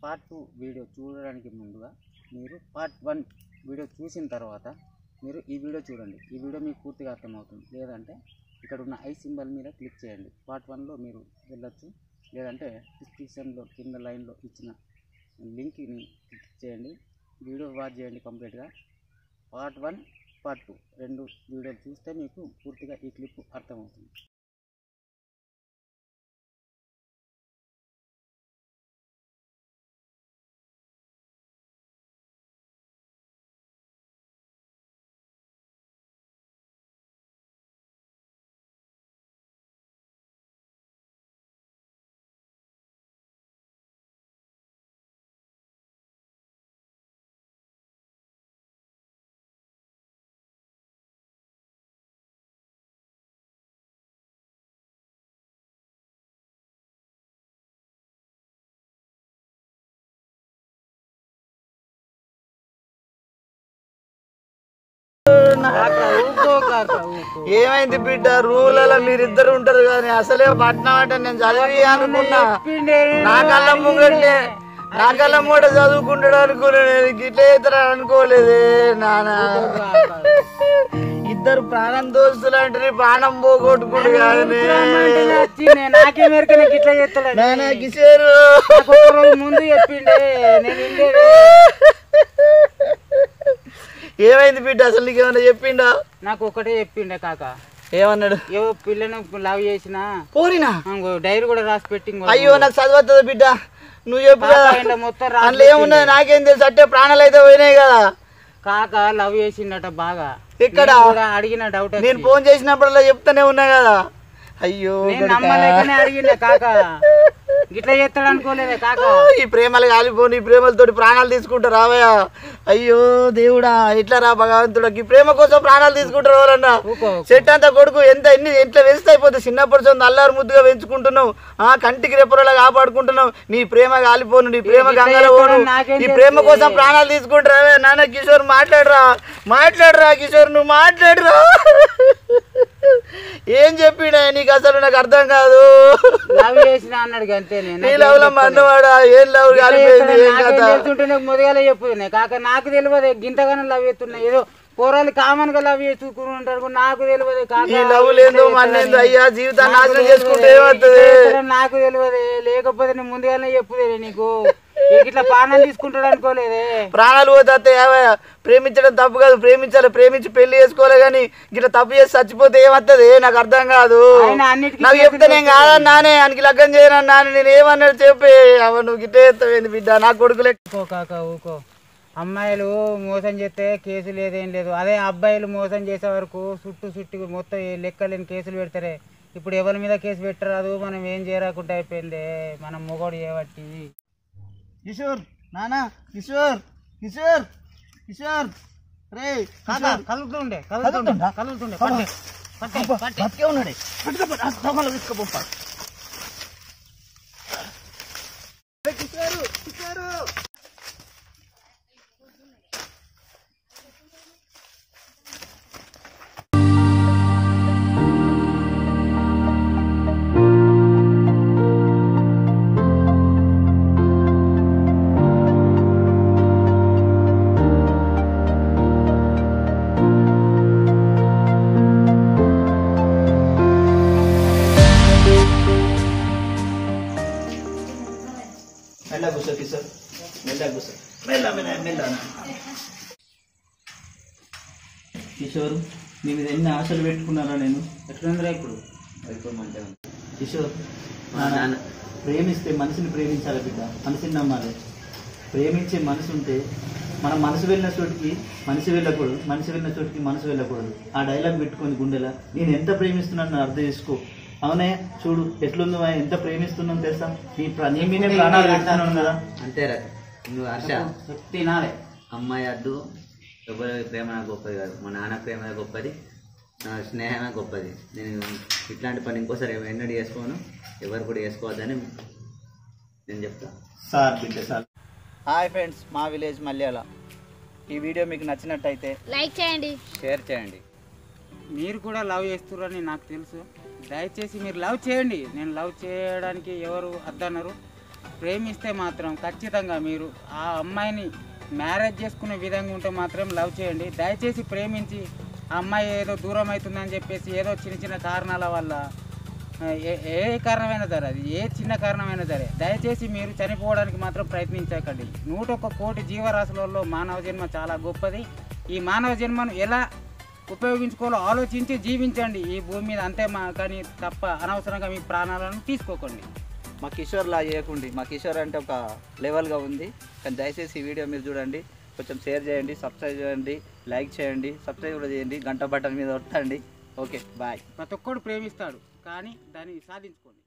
Part 2 video చూడడానికి ముందుగా మీరు పార్ట్ 1 వీడియో చూసిన తర్వాత మీరు ఈ వీడియో చూడండి. ఈ వీడియో మీకు పూర్తిగా అర్థమవుతుంది. లేదంటే ఇక్కడ ఉన్న ఐ సింబల్ మీద క్లిక్ చేయండి. పార్ట్ 1లో మీరు వెళ్ళొచ్చు. లేదంటే డిస్క్రిప్షన్లో కింద లైన్లో ఇచ్చిన లింక్ని క్లిక్ చేయండి. వీడియో వాచ్ చేయండి కంప్లీట్గా. పార్ట్ 1 పార్ట్ 2 రెండు వీడియోలు చూస్తే మీకు పూర్తిగా ఈ క్లిప్ అర్థమవుతుంది. ఏమైంది బిడ్డ? రూలలో మీరిద్దరు ఉంటారు కానీ అసలే పట్నం అంటే నేను చదివి అనుకున్నా. నా కళ్ళ మూట చదువుకుంటాడు అనుకున్నా. నేను గిట్ల ఇద్దరు అనుకోలేదే నానా. ఇద్దరు ప్రాణం దోస్తులు అంటే ప్రాణం పోగొట్టుకుంటు కానీ నానా కిషోరు ముందు చెప్పిండే. ఏమైంది బిడ్డ? అసలు నీకు ఏమన్నా చెప్పిండా? నాకు ఒకటే చెప్పిండే కాక. ఏమన్నాడు? ఏవో పిల్లను లవ్ చేసిన పోరినా డైరీ కూడా రాసి పెట్టి. అయ్యో నాకు చదవద్దు బిడ్డ. నువ్వు చెప్పు మొత్తం అందులో ఏమున్నది నాకేం తెలుసు. అంటే ప్రాణాలు అయితే పోయినాయి కదా. కాక లవ్ చేసిండట బాగా. ఇక్కడ అడిగిన డౌట్ నేను ఫోన్ చేసినప్పుడల్లా చెప్తానే ఉన్నా కదా. అయ్యో నమ్మలేకనే అడిగిండే కాక. గిట్లా చేస్తాడు అనుకోలేదే కాక. ఈ ప్రేమలు కాలిపోని ఈ ప్రేమలతోటి ప్రాణాలు తీసుకుంటారు రావయ్య. అయ్యో దేవుడా ఎట్లా రా భగవంతుడా. ఈ ప్రేమ కోసం ప్రాణాలు తీసుకుంటారు ఎవరన్నా? చెట్టు అంతా కొడుకు ఎట్లా వేస్తే అయిపోతుంది. చిన్నప్పటి నుంచి అల్లారు ముద్దుగా పెంచుకుంటున్నావు. కంటికి రెప్పరలా కాపాడుకుంటున్నావు. నీ ప్రేమ కాలిపోను, నీ ప్రేమ గంగలో పోను. ఈ ప్రేమ కోసం ప్రాణాలు తీసుకుంటారా? నాన్న కిషోర్ మాట్లాడరా కిషోర్, నువ్వు మాట్లాడరా. ఏం చెప్పినా నీకు అసలు నాకు అర్థం కాదు. లవ్ చేసిన అన్నాడు అంతే. నీ లవ్ లో మన్నవాడా? ఏం లవ్ కాలిపోయింది? మొదగాలే చెప్పుతున్నాయి కాక. నాకు తెలియదు గింతగానే లవ్ చేస్తున్నా. ఏదో పోరాలు కామన్ గా లవ్ చేసుకుని ఉంటారు. నాకు తెలియదు కాక. ఈ లవ్ లేదు మన్నేందు అయ్యా. జీవితాన్ని నాశనం చేసుకుంటే ఏమవుతుంది? నాకు తెలియదు. లేకపోతే నేను ముందుగానే చెప్పుదే నీకు. ఇట్లా ప్రాణాలు తీసుకుంటాడు అనుకోలేదే. ప్రాణాలు పోతే ప్రేమించడం తప్పు కాదు. ప్రేమించాలి, ప్రేమించి పెళ్లి చేసుకోవాలి. కానీ ఇట్లా తప్పు చేసి చచ్చిపోతే ఏమవుతుంది? నాకు అర్థం కాదు. నాకు చెప్తే నేను కాదన్నానే ఆయనకి లగ్గం చేయనన్నా. నేను ఏమన్నాడు చెప్పి నువ్వు గిట్టే చేస్తావేంది బిడ్డ? నా కొడుకులే కాక ఊకో. అమ్మాయిలు మోసం చేస్తే కేసు లేదేం లేదు. అదే అబ్బాయిలు మోసం చేసే వరకు చుట్టూ మొత్తం లెక్కలేని కేసులు పెడతారే. ఇప్పుడు ఎవరి మీద కేసు పెట్టరాదు. మనం ఏం చేయరాకుండా అయిపోయింది. మనం మొగోడు చేయబట్టి. కిషోర్ నానా కిషోర్ కిషోర్ కిషోర్ రే కలుగుతుండే బతికే ఉన్నాడే. తీసుకోపో కిషోరు కిషోరు. కిషోర్ నీ మీద ఎన్ని ఆశలు పెట్టుకున్నారా నేను. ఎట్లుందిరా ఇప్పుడు? మంచిగా కిషోర్ ప్రేమిస్తే మనిషిని ప్రేమించాలి బిడ్డ. మనిషిని నమ్మాలి. ప్రేమించే మనసు ఉంటే మనం మనసు వెళ్ళిన చోటికి మనిషి వెళ్ళకూడదు, మనిషి వెళ్ళిన చోటికి మనసు వెళ్ళకూడదు. ఆ డైలాగ్ పెట్టుకొని గుండెలా నేను ఎంత ప్రేమిస్తున్నాను అర్థం చేసుకో. అవునే చూడు ఎట్లుందో ఎంత ప్రేమిస్తున్నాను తెలుసా. నీ మీద ప్రాణాలు పెడుతున్నాను కదా. అంతేరా నువ్వు హర్ష తినాలి. అమ్మాయి అద్దు ఎవరి ప్రేమ గొప్పది కాదు. మా నాన్న ప్రేమ గొప్పది, నా స్నేహమే గొప్పది. నేను ఇట్లాంటి పని ఇంకోసారి ఎన్నడూ చేసుకోను, ఎవరు కూడా చేసుకోవద్దని నేను చెప్తాను. సార్ బిడ్డ సార్. హాయ్ ఫ్రెండ్స్, మా విలేజ్ మల్యాల. ఈ వీడియో మీకు నచ్చినట్టయితే లైక్ చేయండి, షేర్ చేయండి. మీరు కూడా లవ్ చేస్తున్నారని నాకు తెలుసు. దయచేసి మీరు లవ్ చేయండి. నేను లవ్ చేయడానికి ఎవరు అద్దన్నారు. ప్రేమిస్తే మాత్రం ఖచ్చితంగా మీరు ఆ అమ్మాయిని మ్యారేజ్ చేసుకునే విధంగా ఉంటే మాత్రం లవ్ చేయండి. దయచేసి ప్రేమించి ఆ అమ్మాయి ఏదో దూరం అవుతుందని చెప్పేసి ఏదో చిన్న చిన్న కారణాల వల్ల ఏ కారణమైనా సరే, అది ఏ చిన్న కారణమైనా సరే, దయచేసి మీరు చనిపోవడానికి మాత్రం ప్రయత్నించకండి. 101 కోటి జీవరాశులలో మానవ జన్మ చాలా గొప్పది. ఈ మానవ జన్మను ఎలా ఉపయోగించుకోవాలో ఆలోచించి జీవించండి ఈ భూమి మీద, అంతే. కానీ తప్ప అనవసరంగా మీ ప్రాణాలను తీసుకోకండి. మా కిషోర్లా చేయకండి. మా కిషోర్ అంటే ఒక లెవెల్గా ఉంది. కానీ దయచేసి ఈ వీడియో మీరు చూడండి, కొంచెం షేర్ చేయండి, సబ్స్క్రైబ్ చేయండి, లైక్ చేయండి, సబ్స్క్రైబ్ కూడా చేయండి, గంట బటన్ మీద కొట్టండి. Okay, bye. ప్రతి ఒక్కడు ప్రేమిస్తాడు, కానీ దాన్ని సాధించుకోండి.